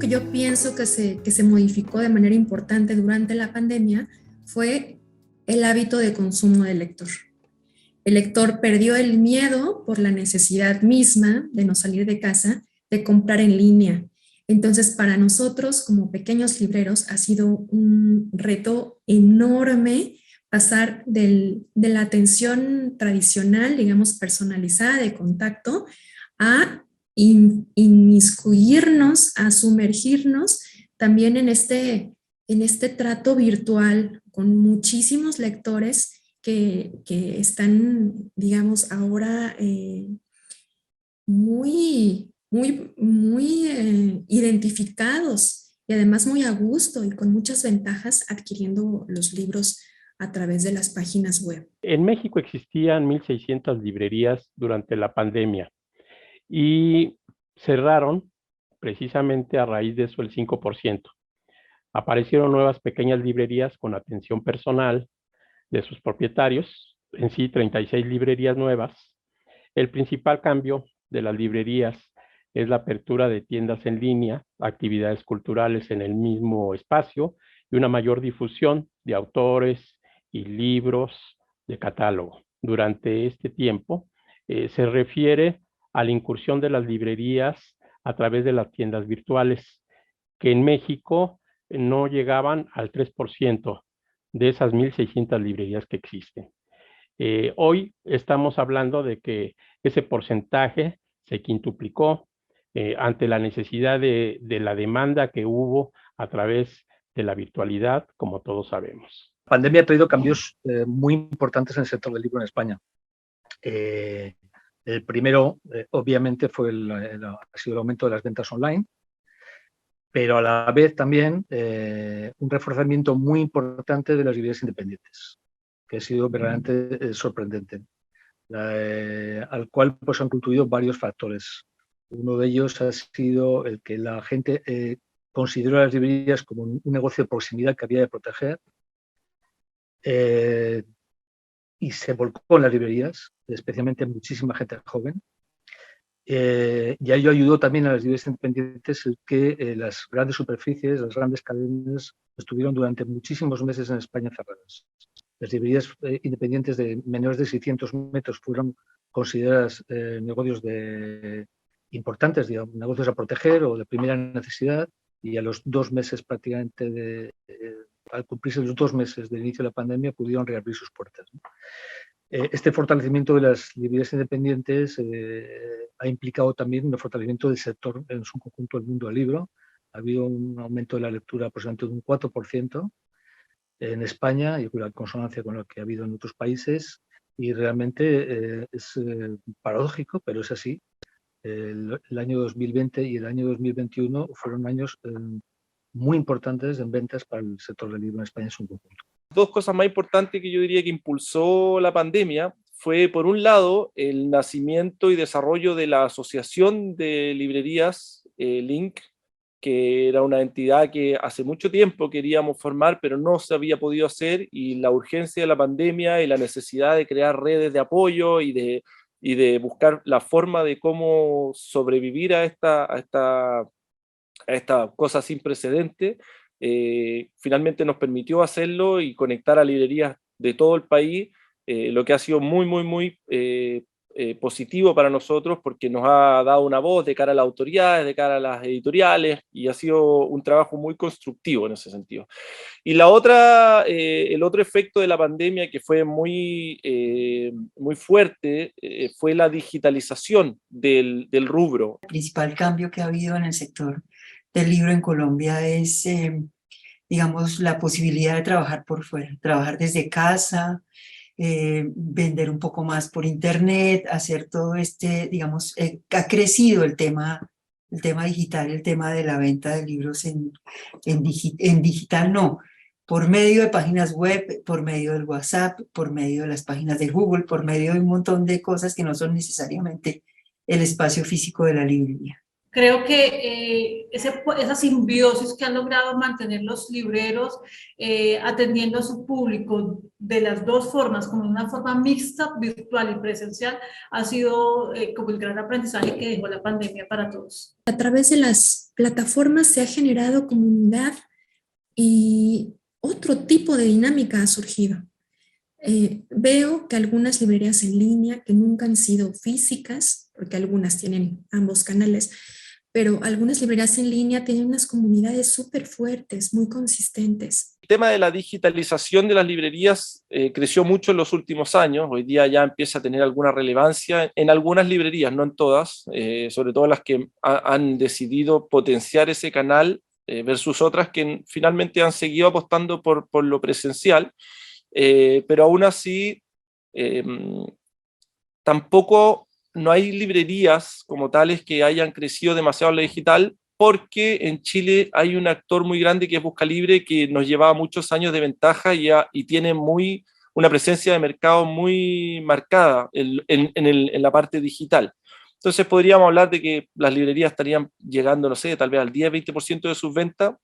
yo pienso que se modificó de manera importante durante la pandemia fue el hábito de consumo del lector. El lector perdió el miedo por la necesidad misma de no salir de casa, de comprar en línea. Entonces, para nosotros como pequeños libreros ha sido un reto enorme pasar de la atención tradicional, digamos, personalizada de contacto, a inmiscuirnos, a sumergirnos también en este trato virtual con muchísimos lectores que están, digamos, ahora muy identificados y además muy a gusto y con muchas ventajas adquiriendo los libros a través de las páginas web. En México existían 1,600 librerías durante la pandemia y cerraron precisamente a raíz de eso el 5%. Aparecieron nuevas pequeñas librerías con atención personal de sus propietarios, en sí 36 librerías nuevas. El principal cambio de las librerías es la apertura de tiendas en línea, actividades culturales en el mismo espacio y una mayor difusión de autores y libros de catálogo. Durante este tiempo se refiere a la incursión de las librerías a través de las tiendas virtuales, que en México no llegaban al 3% de esas 1,600 librerías que existen. Hoy estamos hablando de que ese porcentaje se quintuplicó ante la necesidad de la demanda que hubo a través de la virtualidad, como todos sabemos. La pandemia ha traído cambios muy importantes en el sector del libro en España. El primero, obviamente, ha sido el aumento de las ventas online, pero a la vez también un reforzamiento muy importante de las librerías independientes, que ha sido verdaderamente sorprendente, al cual pues, han contribuido varios factores. Uno de ellos ha sido el que la gente consideró a las librerías como un negocio de proximidad que había de proteger y se volcó en las librerías, especialmente muchísima gente joven. Y a ello ayudó también a las librerías independientes el que las grandes superficies, las grandes cadenas estuvieron durante muchísimos meses en España cerradas. Las librerías independientes de menores de 600 metros fueron consideradas negocios importantes, digamos, negocios a proteger o de primera necesidad, y a los 2 meses prácticamente, al cumplirse los 2 meses del inicio de la pandemia, pudieron reabrir sus puertas, ¿no? Este fortalecimiento de las librerías independientes ha implicado también un fortalecimiento del sector en su conjunto del mundo del libro. Ha habido un aumento de la lectura aproximadamente de un 4% en España, y en consonancia con lo que ha habido en otros países, y realmente es paradójico, pero es así. El año 2020 y el año 2021 fueron años muy importantes en ventas para el sector del libro en España en su conjunto. Dos cosas más importantes que yo diría que impulsó la pandemia fue, por un lado, el nacimiento y desarrollo de la Asociación de Librerías Link, que era una entidad que hace mucho tiempo queríamos formar, pero no se había podido hacer, y la urgencia de la pandemia y la necesidad de crear redes de apoyo y de buscar la forma de cómo sobrevivir a esta cosa sin precedente, finalmente nos permitió hacerlo y conectar a librerías de todo el país, lo que ha sido muy positivo para nosotros, porque nos ha dado una voz de cara a las autoridades, de cara a las editoriales, y ha sido un trabajo muy constructivo en ese sentido. Y la otra, el otro efecto de la pandemia que fue muy fuerte fue la digitalización del rubro. El principal cambio que ha habido en el sector del libro en Colombia es, digamos, la posibilidad de trabajar por fuera, trabajar desde casa, vender un poco más por internet, hacer todo digamos, ha crecido el tema digital, el tema de la venta de libros en digital, no, por medio de páginas web, por medio del WhatsApp, por medio de las páginas de Google, por medio de un montón de cosas que no son necesariamente el espacio físico de la librería. Creo que esa simbiosis que han logrado mantener los libreros atendiendo a su público de las dos formas, como una forma mixta, virtual y presencial, ha sido como el gran aprendizaje que dejó la pandemia para todos. A través de las plataformas se ha generado comunidad y otro tipo de dinámica ha surgido. Veo que algunas librerías en línea que nunca han sido físicas, porque algunas tienen ambos canales, pero algunas librerías en línea tienen unas comunidades súper fuertes, muy consistentes. El tema de la digitalización de las librerías creció mucho en los últimos años. Hoy día ya empieza a tener alguna relevancia en algunas librerías, no en todas, sobre todo las que han decidido potenciar ese canal versus otras que finalmente han seguido apostando por lo presencial, pero aún así tampoco no hay librerías como tales que hayan crecido demasiado en lo digital, porque en Chile hay un actor muy grande que es Buscalibre, que nos llevaba muchos años de ventaja y tiene una presencia de mercado muy marcada en la parte digital. Entonces podríamos hablar de que las librerías estarían llegando, no sé, tal vez al 10-20% de sus ventas,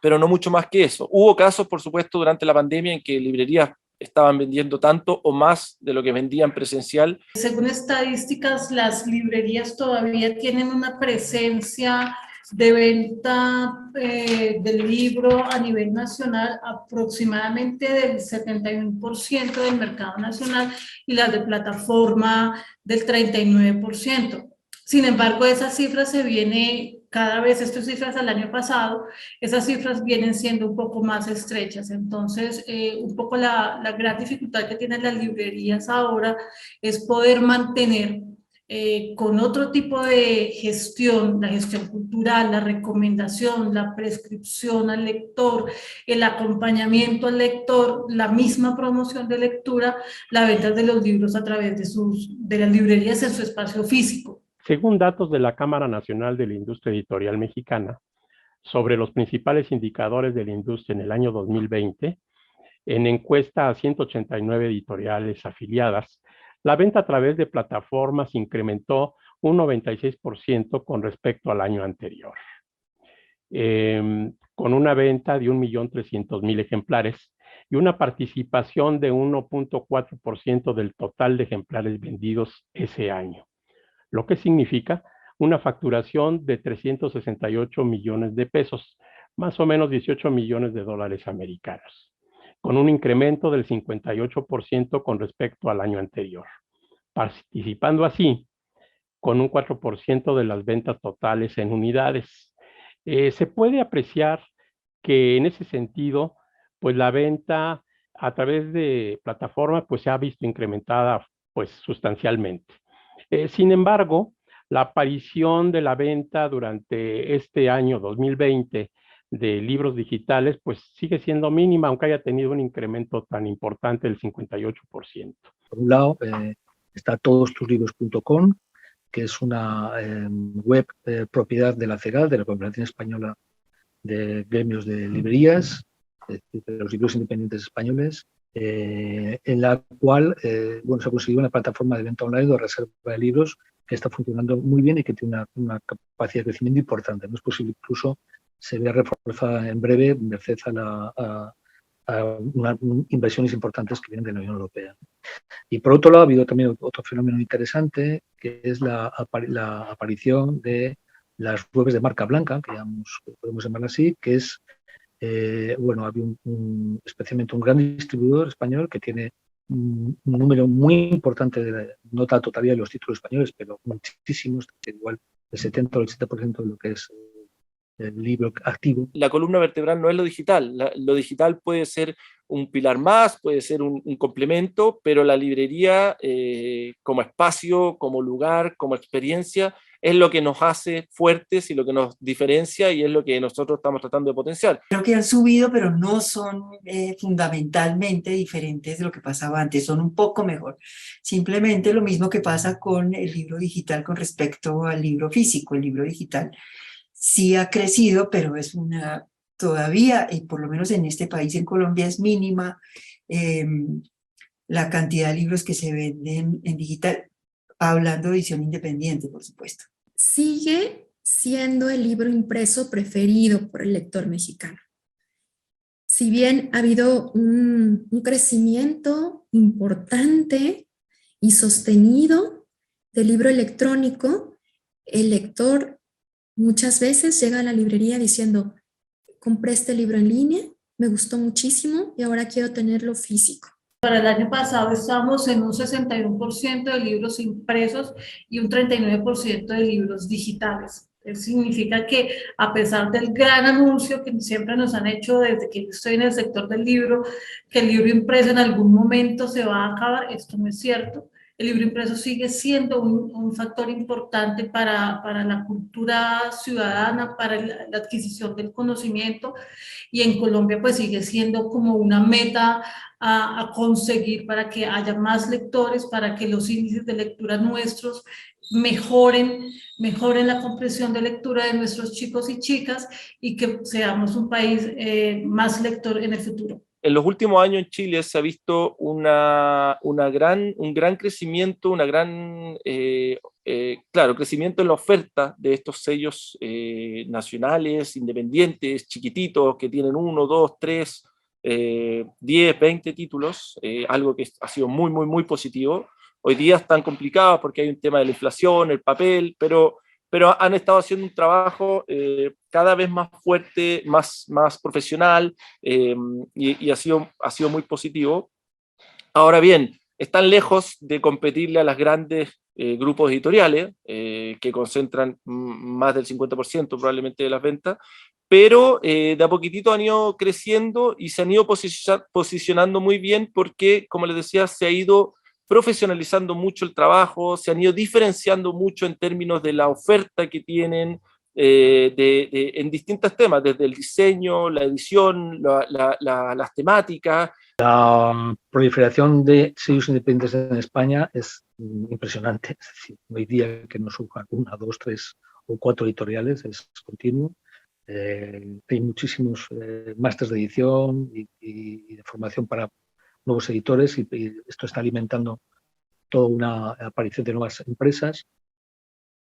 pero no mucho más que eso. Hubo casos, por supuesto, durante la pandemia en que librerías estaban vendiendo tanto o más de lo que vendían presencial. Según estadísticas, las librerías todavía tienen una presencia de venta del libro a nivel nacional aproximadamente del 71% del mercado nacional y las de plataforma del 39%. Sin embargo, esa cifra se viene cada vez, estas cifras al año pasado, esas cifras vienen siendo un poco más estrechas. Entonces, un poco la gran dificultad que tienen las librerías ahora es poder mantener con otro tipo de gestión, la gestión cultural, la recomendación, la prescripción al lector, el acompañamiento al lector, la misma promoción de lectura, la venta de los libros a través de las librerías en su espacio físico. Según datos de la Cámara Nacional de la Industria Editorial Mexicana, sobre los principales indicadores de la industria en el año 2020, en encuesta a 189 editoriales afiliadas, la venta a través de plataformas incrementó un 96% con respecto al año anterior, con una venta de 1.300.000 ejemplares y una participación de 1.4% del total de ejemplares vendidos ese año, lo que significa una facturación de 368 millones de pesos, más o menos 18 millones de dólares americanos, con un incremento del 58% con respecto al año anterior, participando así con un 4% de las ventas totales en unidades. Se puede apreciar que en ese sentido, pues la venta a través de plataformas pues se ha visto incrementada pues sustancialmente. Sin embargo, la aparición de la venta durante este año 2020 de libros digitales pues sigue siendo mínima, aunque haya tenido un incremento tan importante del 58%. Por un lado está todostuslibros.com, que es una web propiedad de la CEGAL, de la Confederación Española de Gremios de Librerías, de los libros independientes españoles, en la cual se ha conseguido una plataforma de venta online de reserva de libros que está funcionando muy bien y que tiene una capacidad de crecimiento importante. No es posible, incluso se vea reforzada en breve merced a unas inversiones importantes que vienen de la Unión Europea. Y por otro lado, ha habido también otro fenómeno interesante, que es la aparición de las webs de marca blanca, que podemos llamarla así, que es, había especialmente un gran distribuidor español que tiene un número muy importante, no la totalidad de los títulos españoles, pero muchísimos, igual el 70 o el 80% de lo que es el libro activo. La columna vertebral no es lo digital. Lo digital puede ser un pilar más, puede ser un complemento, pero la librería como espacio, como lugar, como experiencia, es lo que nos hace fuertes y lo que nos diferencia y es lo que nosotros estamos tratando de potenciar. Creo que han subido, pero no son fundamentalmente diferentes de lo que pasaba antes, son un poco mejor. Simplemente lo mismo que pasa con el libro digital con respecto al libro físico. El libro digital sí ha crecido, pero es todavía, y por lo menos en este país, en Colombia, es mínima la cantidad de libros que se venden en digital, hablando de edición independiente, por supuesto. Sigue siendo el libro impreso preferido por el lector mexicano. Si bien ha habido un crecimiento importante y sostenido del libro electrónico, el lector muchas veces llega a la librería diciendo, compré este libro en línea, me gustó muchísimo y ahora quiero tenerlo físico. Para el año pasado estamos en un 61% de libros impresos y un 39% de libros digitales. Eso significa que a pesar del gran anuncio que siempre nos han hecho desde que estoy en el sector del libro, que el libro impreso en algún momento se va a acabar, esto no es cierto. El libro impreso sigue siendo un factor importante para la cultura ciudadana, para la adquisición del conocimiento, y en Colombia pues sigue siendo como una meta a conseguir para que haya más lectores, para que los índices de lectura nuestros mejoren la comprensión de lectura de nuestros chicos y chicas y que seamos un país más lector en el futuro. En los últimos años en Chile se ha visto un gran crecimiento, crecimiento en la oferta de estos sellos nacionales, independientes, chiquititos, que tienen 1, 2, 3, 10, 20 títulos, algo que ha sido muy, muy, muy positivo. Hoy día están complicados porque hay un tema de la inflación, el papel, pero han estado haciendo un trabajo cada vez más fuerte, más profesional, y ha sido muy positivo. Ahora bien, están lejos de competirle a las grandes grupos editoriales, que concentran más del 50% probablemente de las ventas, pero de a poquitito han ido creciendo y se han ido posicionando muy bien porque, como les decía, se ha ido profesionalizando mucho el trabajo, se han ido diferenciando mucho en términos de la oferta que tienen en distintos temas, desde el diseño, la edición, las temáticas. La proliferación de sellos independientes en España es impresionante. Es decir, hoy día que nos surjan 1, 2, 3 o 4 editoriales es continuo. Hay muchísimos másteres de edición y de formación para nuevos editores y esto está alimentando toda una aparición de nuevas empresas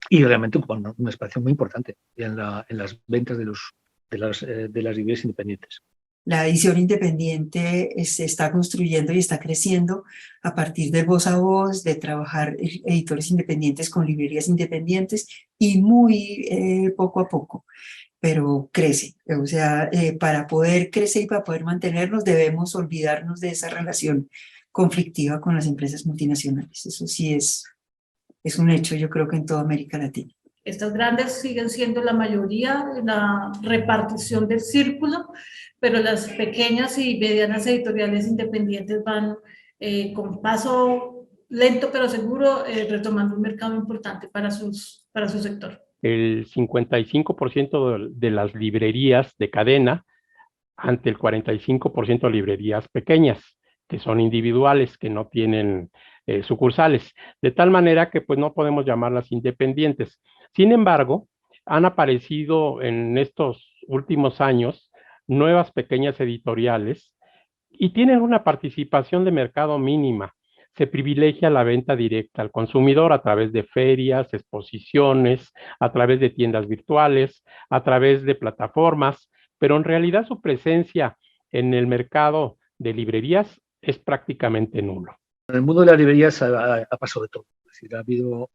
y realmente ocupa un espacio muy importante en las ventas de las librerías independientes. La edición independiente se está construyendo y está creciendo a partir del voz a voz, de trabajar editores independientes con librerías independientes y muy poco a poco, pero crece. O sea, para poder crecer y para poder mantenernos debemos olvidarnos de esa relación conflictiva con las empresas multinacionales. Eso sí es un hecho, yo creo que en toda América Latina. Estas grandes siguen siendo la mayoría en la repartición del círculo, pero las pequeñas y medianas editoriales independientes van con paso lento pero seguro retomando un mercado importante para su sector. El 55% de las librerías de cadena ante el 45% de librerías pequeñas, que son individuales, que no tienen sucursales, de tal manera que pues no podemos llamarlas independientes. Sin embargo, han aparecido en estos últimos años nuevas pequeñas editoriales y tienen una participación de mercado mínima. Se privilegia la venta directa al consumidor a través de ferias, exposiciones, a través de tiendas virtuales, a través de plataformas, pero en realidad su presencia en el mercado de librerías es prácticamente nulo. En el mundo de las librerías ha pasado de todo. Es decir, ha habido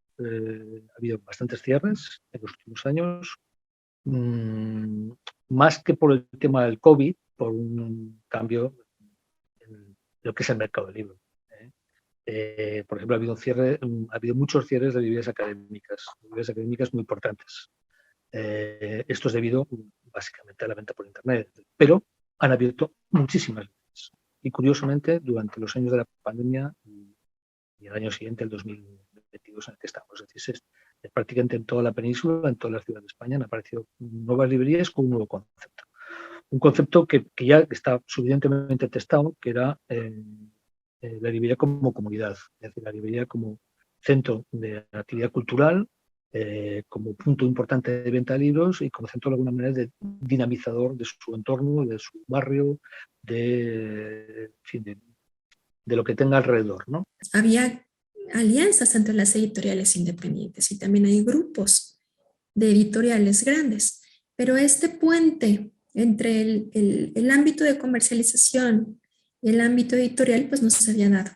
bastantes cierres en los últimos años, más que por el tema del COVID, por un cambio en lo que es el mercado del libro. Por ejemplo, ha habido muchos cierres de librerías académicas muy importantes. Esto es debido básicamente a la venta por Internet, pero han abierto muchísimas librerías. Y curiosamente, durante los años de la pandemia y el año siguiente, el 2022, en el que estamos, es decir, prácticamente en toda la península, en todas las ciudades de España, han aparecido nuevas librerías con un nuevo concepto. Un concepto que ya está suficientemente testado, que era la librería como comunidad, es decir, la librería como centro de actividad cultural, como punto importante de venta de libros y como centro de alguna manera de dinamizador de su entorno, de su barrio, de lo que tenga alrededor, ¿no? Había alianzas entre las editoriales independientes y también hay grupos de editoriales grandes. Pero este puente entre el ámbito de comercialización y el ámbito editorial, pues no se había dado.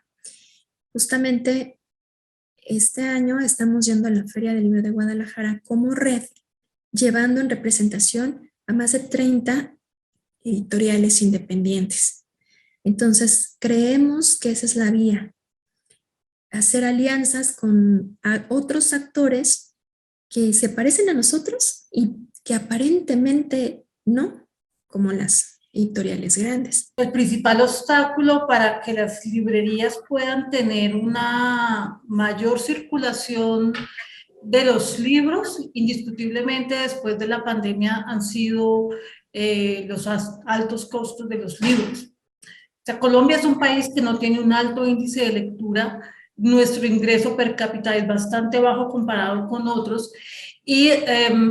Justamente este año estamos yendo a la Feria del Libro de Guadalajara como red, llevando en representación a más de 30 editoriales independientes. Entonces, creemos que esa es la vía, hacer alianzas con otros actores que se parecen a nosotros y que aparentemente no, como las editoriales grandes. El principal obstáculo para que las librerías puedan tener una mayor circulación de los libros, indiscutiblemente después de la pandemia, han sido los altos costos de los libros. O sea, Colombia es un país que no tiene un alto índice de lectura, nuestro ingreso per cápita es bastante bajo comparado con otros, y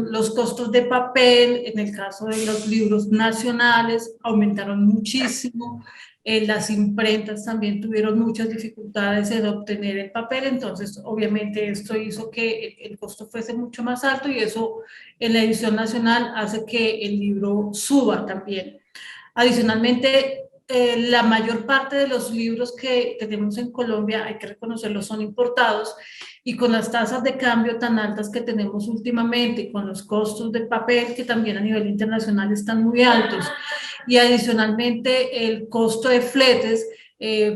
los costos de papel, en el caso de los libros nacionales, aumentaron muchísimo. Las imprentas también tuvieron muchas dificultades en obtener el papel, entonces obviamente esto hizo que el costo fuese mucho más alto, y eso en la edición nacional hace que el libro suba también. Adicionalmente, la mayor parte de los libros que tenemos en Colombia, hay que reconocerlo, son importados, y con las tasas de cambio tan altas que tenemos últimamente, y con los costos de papel que también a nivel internacional están muy altos, y adicionalmente el costo de fletes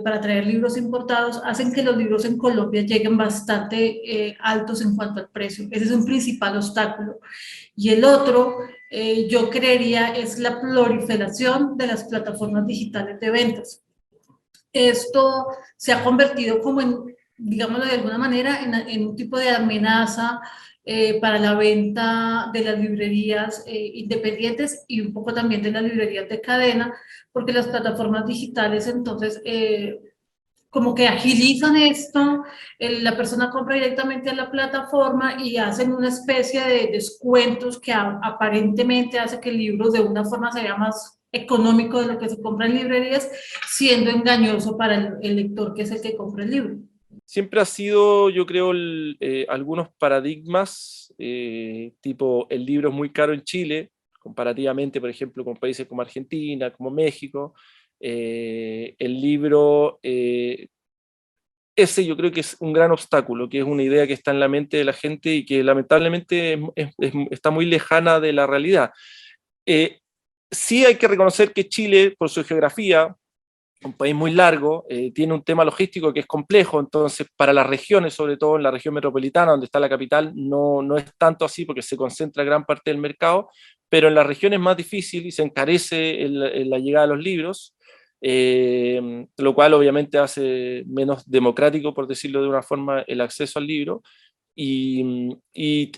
para traer libros importados, hacen que los libros en Colombia lleguen bastante altos en cuanto al precio. Ese es un principal obstáculo. Y el otro, yo creería, es la proliferación de las plataformas digitales de ventas. Esto se ha convertido como en, digámoslo de alguna manera, en un tipo de amenaza para la venta de las librerías independientes, y un poco también de las librerías de cadena, porque las plataformas digitales entonces como que agilizan esto, la persona compra directamente a la plataforma y hacen una especie de descuentos que aparentemente hace que el libro de una forma se vea más económico de lo que se compra en librerías, siendo engañoso para el lector, que es el que compra el libro. Siempre ha sido, yo creo, algunos paradigmas, tipo el libro es muy caro en Chile, comparativamente, por ejemplo, con países como Argentina, como México. El libro, ese yo creo que es un gran obstáculo, que es una idea que está en la mente de la gente y que lamentablemente está muy lejana de la realidad. Sí hay que reconocer que Chile, por su geografía, un país muy largo, tiene un tema logístico que es complejo, entonces para las regiones, sobre todo en la región metropolitana, donde está la capital, no es tanto así porque se concentra gran parte del mercado, pero en las regiones es más difícil y se encarece la llegada de los libros, lo cual obviamente hace menos democrático, por decirlo de una forma, el acceso al libro. Y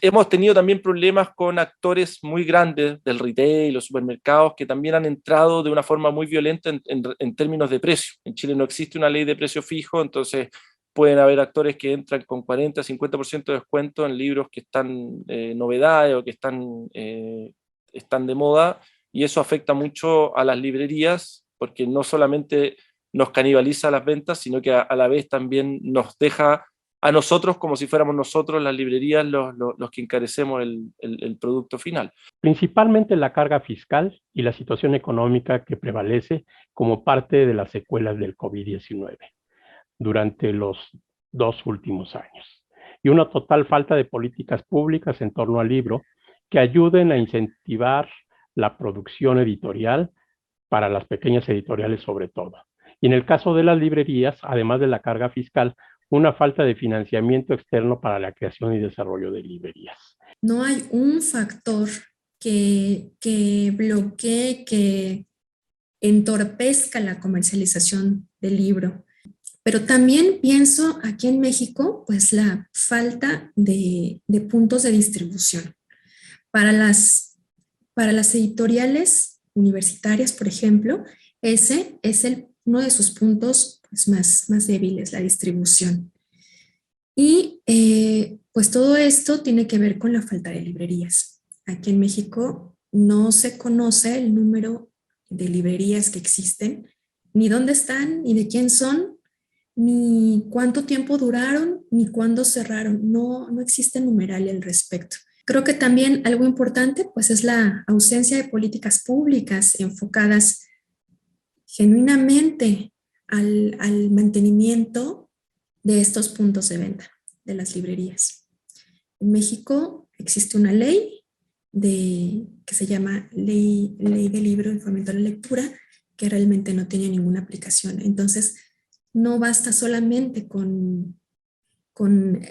hemos tenido también problemas con actores muy grandes del retail, los supermercados, que también han entrado de una forma muy violenta en términos de precio. En Chile no existe una ley de precio fijo, entonces pueden haber actores que entran con 40, 50% de descuento en libros que están novedades o que están de moda, y eso afecta mucho a las librerías, porque no solamente nos canibaliza las ventas, sino que a la vez también nos deja a nosotros como si fuéramos nosotros, las librerías, los que encarecemos el producto final. Principalmente la carga fiscal y la situación económica que prevalece como parte de las secuelas del COVID-19 durante los 2 últimos años, y una total falta de políticas públicas en torno al libro que ayuden a incentivar la producción editorial para las pequeñas editoriales sobre todo. Y en el caso de las librerías, además de la carga fiscal, una falta de financiamiento externo para la creación y desarrollo de librerías. No hay un factor que bloquee, que entorpezca la comercialización del libro. Pero también pienso aquí en México, pues la falta de puntos de distribución. Para las editoriales universitarias, por ejemplo, ese es uno de sus puntos pues, más débiles, la distribución. Y pues todo esto tiene que ver con la falta de librerías. Aquí en México no se conoce el número de librerías que existen, ni dónde están, ni de quién son, ni cuánto tiempo duraron, ni cuándo cerraron. No existe numeral al respecto. Creo que también algo importante pues es la ausencia de políticas públicas enfocadas genuinamente al mantenimiento de estos puntos de venta de las librerías. En México existe una ley que se llama ley del libro y fomento a la lectura, que realmente no tiene ninguna aplicación. Entonces, no basta solamente con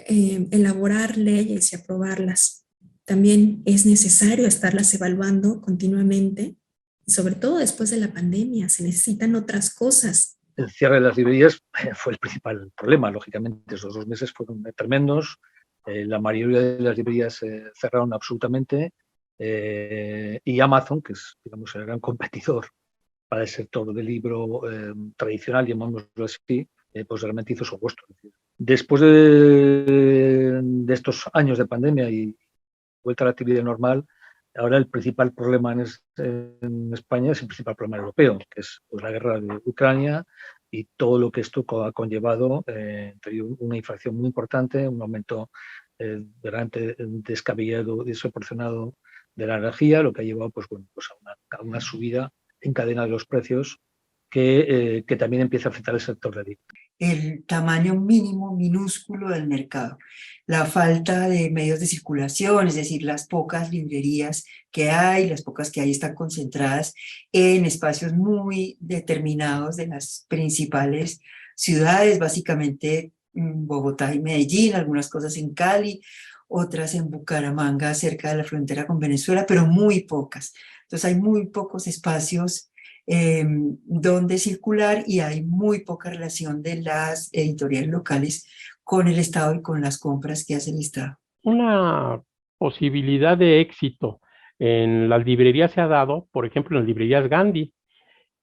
elaborar leyes y aprobarlas. También es necesario estarlas evaluando continuamente, y sobre todo después de la pandemia, se necesitan otras cosas. El cierre de las librerías fue el principal problema, lógicamente. Esos 2 meses fueron tremendos. La mayoría de las librerías cerraron absolutamente. Y Amazon, que es, digamos, el gran competidor para el sector del libro tradicional, llamémoslo así, pues realmente hizo su apuesto. Después de estos años de pandemia y vuelta a la actividad normal, ahora el principal problema en España es el principal problema europeo, que es pues, la guerra de Ucrania y todo lo que esto ha conllevado, una inflación muy importante, un aumento realmente descabellado y desproporcionado de la energía, lo que ha llevado pues, bueno, pues a una subida en cadena de los precios que también empieza a afectar al sector del libro. El tamaño mínimo, minúsculo del mercado, la falta de medios de circulación, es decir, las pocas librerías que hay, las pocas que hay están concentradas en espacios muy determinados de las principales ciudades, básicamente Bogotá y Medellín, algunas cosas en Cali, otras en Bucaramanga, cerca de la frontera con Venezuela, pero muy pocas. Entonces hay muy pocos espacios donde circular y hay muy poca relación de las editoriales locales con el Estado y con las compras que hace el Estado. Una posibilidad de éxito en las librerías se ha dado, por ejemplo, en las librerías Gandhi,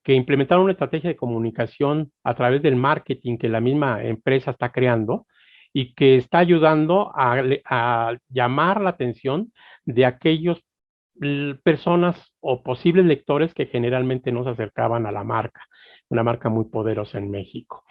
que implementaron una estrategia de comunicación a través del marketing que la misma empresa está creando y que está ayudando a llamar la atención de aquellos personas o posibles lectores que generalmente no se acercaban a la marca, una marca muy poderosa en México.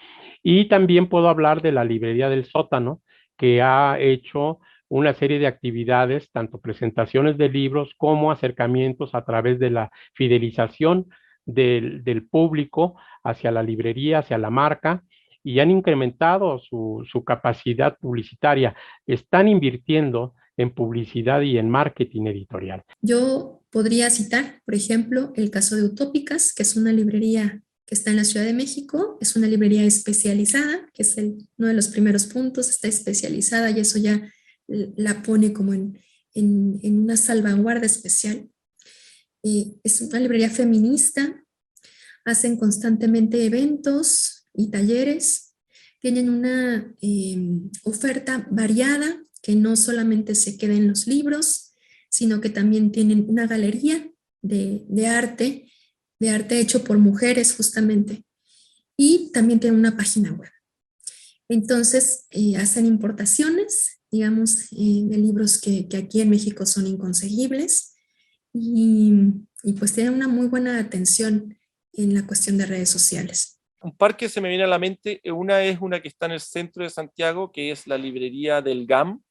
Y también puedo hablar de la librería del sótano, que ha hecho una serie de actividades, tanto presentaciones de libros como acercamientos a través de la fidelización del público hacia la librería, hacia la marca, y han incrementado su capacidad publicitaria. Están invirtiendo en publicidad y en marketing editorial. Yo podría citar, por ejemplo, el caso de Utópicas, que es una librería que está en la Ciudad de México, es una librería especializada, que es uno de los primeros puntos, está especializada y eso ya la pone como en una salvaguarda especial. Es una librería feminista, hacen constantemente eventos y talleres, tienen una oferta variada que no solamente se queda en los libros, sino que también tienen una galería de arte hecho por mujeres justamente, y también tienen una página web. Entonces, hacen importaciones, digamos, de libros que aquí en México son inconseguibles, y pues tienen una muy buena atención en la cuestión de redes sociales. Un par que se me viene a la mente, una es una que está en el centro de Santiago, que es la librería del GAM.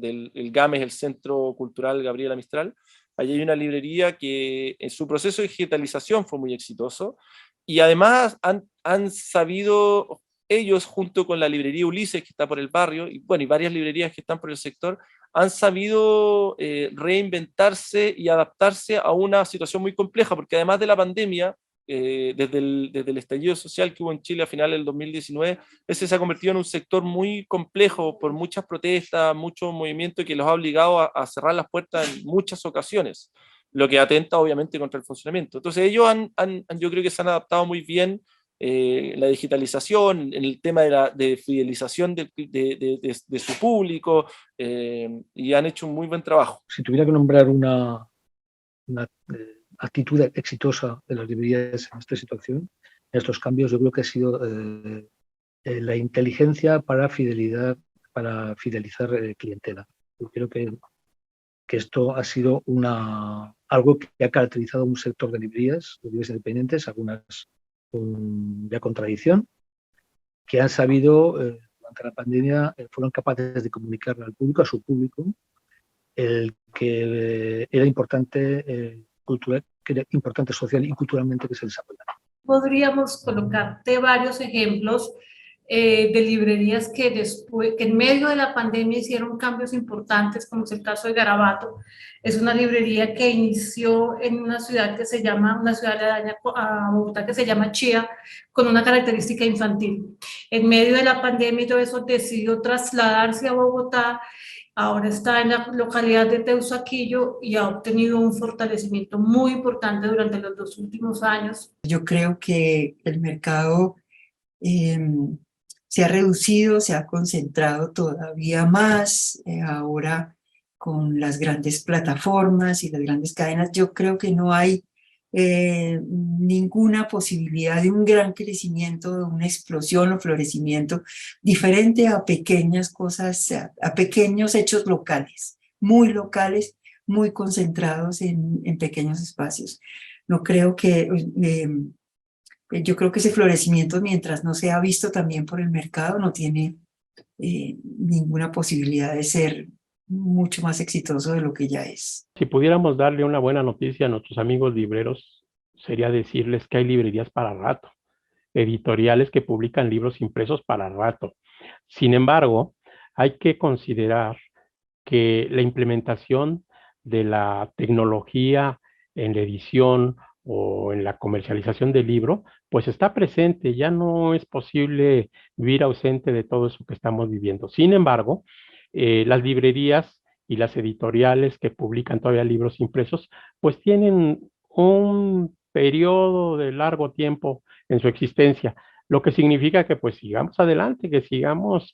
El GAM es el Centro Cultural Gabriela Mistral. Allí hay una librería que en su proceso de digitalización fue muy exitoso y además han sabido ellos, junto con la librería Ulises, que está por el barrio, y bueno, y varias librerías que están por el sector, han sabido reinventarse y adaptarse a una situación muy compleja, porque además de la pandemia, desde el estallido social que hubo en Chile a finales del 2019, ese se ha convertido en un sector muy complejo por muchas protestas, mucho movimiento que los ha obligado a cerrar las puertas en muchas ocasiones, lo que atenta obviamente contra el funcionamiento. Entonces ellos yo creo que se han adaptado muy bien la digitalización, en el tema de fidelización de su público, y han hecho un muy buen trabajo. Si tuviera que nombrar una actitud exitosa de las librerías en esta situación, en estos cambios, yo creo que ha sido la inteligencia para fidelizar clientela. Yo creo que esto ha sido algo que ha caracterizado un sector de librerías independientes, algunas ya con tradición, que han sabido, durante la pandemia, fueron capaces de comunicarle al público, a su público, el que era importante, que era importante social y culturalmente que se desarrollara. Podríamos colocarte varios ejemplos de librerías que en medio de la pandemia hicieron cambios importantes, como es el caso de Garabato. Es una librería que inició en una ciudad que se llama, una ciudad aledaña a Bogotá que se llama Chía, con una característica infantil. En medio de la pandemia y todo eso decidió trasladarse a Bogotá. Ahora está en la localidad de Teusaquillo y ha obtenido un fortalecimiento muy importante durante los 2 últimos años. Yo creo que el mercado se ha reducido, se ha concentrado todavía más ahora con las grandes plataformas y las grandes cadenas. Yo creo que no hay ninguna posibilidad de un gran crecimiento, de una explosión o florecimiento diferente a pequeñas cosas, a pequeños hechos locales, muy concentrados en pequeños espacios. No creo que... yo creo que ese florecimiento, mientras no sea visto también por el mercado, no tiene ninguna posibilidad de ser mucho más exitoso de lo que ya es. Si pudiéramos darle una buena noticia a nuestros amigos libreros, sería decirles que hay librerías para rato, editoriales que publican libros impresos para rato. Sin embargo, hay que considerar que la implementación de la tecnología en la edición o en la comercialización del libro, pues está presente, ya no es posible vivir ausente de todo eso que estamos viviendo. Sin embargo, las librerías y las editoriales que publican todavía libros impresos, pues tienen un periodo de largo tiempo en su existencia, lo que significa que pues sigamos adelante, que sigamos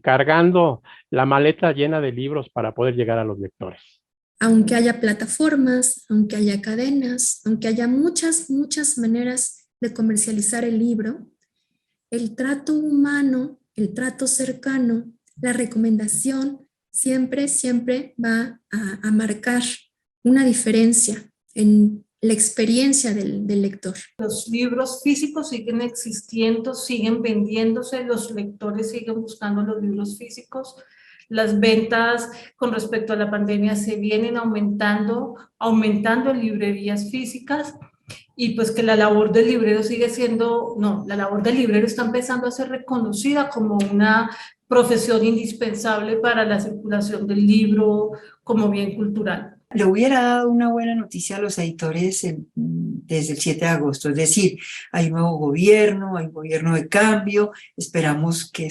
cargando la maleta llena de libros para poder llegar a los lectores. Aunque haya plataformas, aunque haya cadenas, aunque haya muchas maneras de comercializar el libro, el trato humano, el trato cercano, la recomendación siempre va a marcar una diferencia en la experiencia del lector. Los libros físicos siguen existiendo, siguen vendiéndose, los lectores siguen buscando los libros físicos. Las ventas con respecto a la pandemia se vienen aumentando en librerías físicas, y pues que la labor del librero la labor del librero está empezando a ser reconocida como una profesión indispensable para la circulación del libro como bien cultural. Le hubiera dado una buena noticia a los editores desde el 7 de agosto, es decir, hay un nuevo gobierno, hay un gobierno de cambio, esperamos que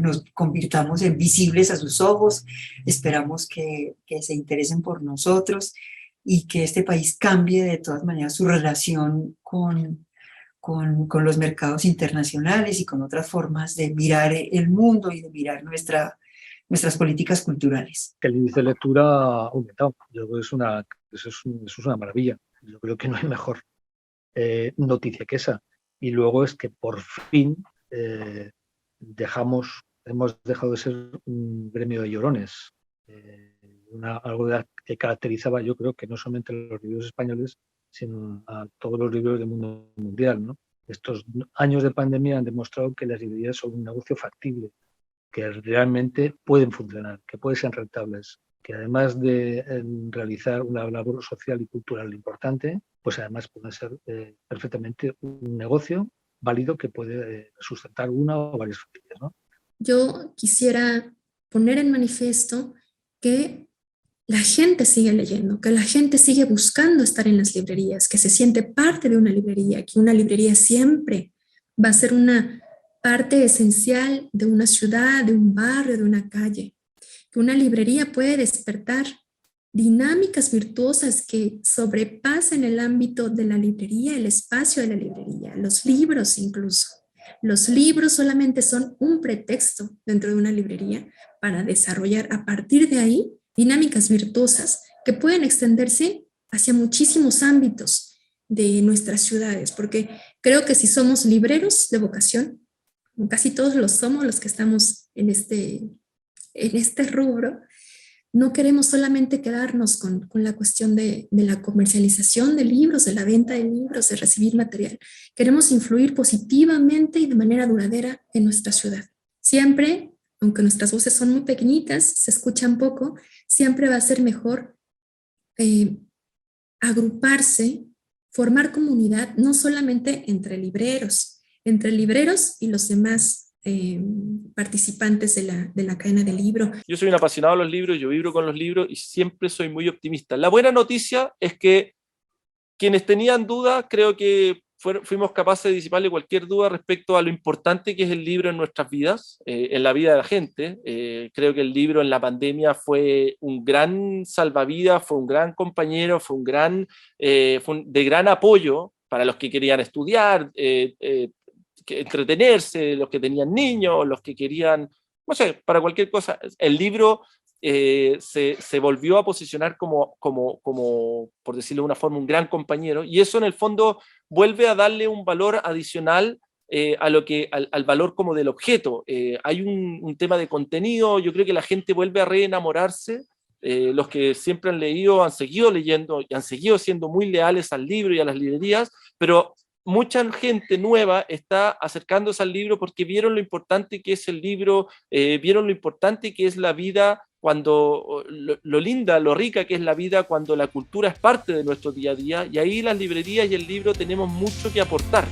nos convirtamos en visibles a sus ojos, esperamos que se interesen por nosotros y que este país cambie de todas maneras su relación con los mercados internacionales y con otras formas de mirar el mundo y de mirar nuestras políticas culturales. Que el índice de lectura ha aumentado. Yo creo que eso es una maravilla. Yo creo que no hay mejor noticia que esa. Y luego es que por fin hemos dejado de ser un gremio de llorones. Algo que caracterizaba, yo creo, que no solamente a los libros españoles, sino a todos los libros del mundo mundial, ¿no? Estos años de pandemia han demostrado que las librerías son un negocio factible, que realmente pueden funcionar, que pueden ser rentables, que además de realizar una labor social y cultural importante, pues además pueden ser perfectamente un negocio válido que puede sustentar una o varias familias, ¿no? Yo quisiera poner en manifiesto que la gente sigue leyendo, que la gente sigue buscando estar en las librerías, que se siente parte de una librería, que una librería siempre va a ser una parte esencial de una ciudad, de un barrio, de una calle, que una librería puede despertar dinámicas virtuosas que sobrepasan el ámbito de la librería, el espacio de la librería, los libros incluso. Los libros solamente son un pretexto dentro de una librería para desarrollar a partir de ahí dinámicas virtuosas que pueden extenderse hacia muchísimos ámbitos de nuestras ciudades, porque creo que si somos libreros de vocación, casi todos lo somos los que estamos en este rubro, no queremos solamente quedarnos con la cuestión de la comercialización de libros, de la venta de libros, de recibir material. Queremos influir positivamente y de manera duradera en nuestra ciudad. Siempre, aunque nuestras voces son muy pequeñitas, se escuchan poco, siempre va a ser mejor agruparse, formar comunidad, no solamente entre libreros y los demás participantes de la cadena del libro. Yo soy un apasionado de los libros, yo vibro con los libros y siempre soy muy optimista. La buena noticia es que quienes tenían dudas, creo que fuimos capaces de disiparle cualquier duda respecto a lo importante que es el libro en nuestras vidas, en la vida de la gente. Creo que el libro en la pandemia fue un gran salvavidas, fue un gran compañero, fue de gran apoyo para los que querían estudiar, entretenerse, los que tenían niños, los que querían, no sé, para cualquier cosa. El libro se volvió a posicionar como, por decirlo de una forma, un gran compañero, y eso en el fondo vuelve a darle un valor adicional al valor como del objeto. Hay un tema de contenido, yo creo que la gente vuelve a reenamorarse. Los que siempre han leído, han seguido leyendo y han seguido siendo muy leales al libro y a las librerías, pero mucha gente nueva está acercándose al libro porque vieron lo importante que es el libro, vieron lo importante que es la vida, cuando lo linda, lo rica que es la vida cuando la cultura es parte de nuestro día a día, y ahí las librerías y el libro tenemos mucho que aportar.